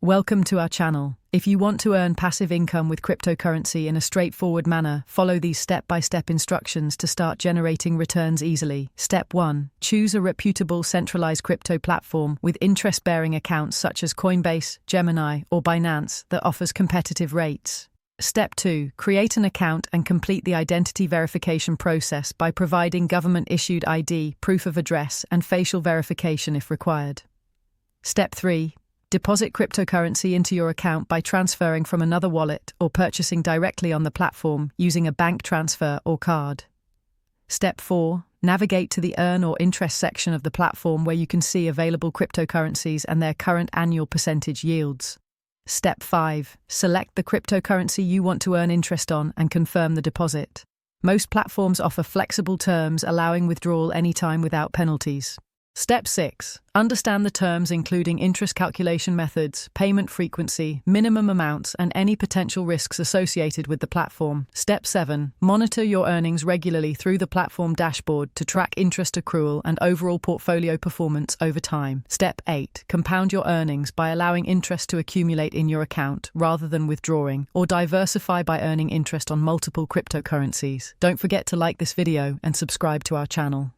Welcome to our channel. If you want to earn passive income with cryptocurrency in a straightforward manner, follow these step-by-step instructions to start generating returns easily. Step 1. Choose a reputable centralized crypto platform with interest-bearing accounts such as Coinbase, Gemini, or Binance that offers competitive rates. Step 2. Create an account and complete the identity verification process by providing government-issued ID, proof of address, and facial verification if required. Step 3. Deposit cryptocurrency into your account by transferring from another wallet or purchasing directly on the platform using a bank transfer or card. Step 4. Navigate to the Earn or Interest section of the platform where you can see available cryptocurrencies and their current annual percentage yields. Step 5. Select the cryptocurrency you want to earn interest on and confirm the deposit. Most platforms offer flexible terms allowing withdrawal anytime without penalties. Step 6. Understand the terms including interest calculation methods, payment frequency, minimum amounts, and any potential risks associated with the platform. Step 7. Monitor your earnings regularly through the platform dashboard to track interest accrual and overall portfolio performance over time. Step 8. Compound your earnings by allowing interest to accumulate in your account rather than withdrawing, or diversify by earning interest on multiple cryptocurrencies. Don't forget to like this video and subscribe to our channel.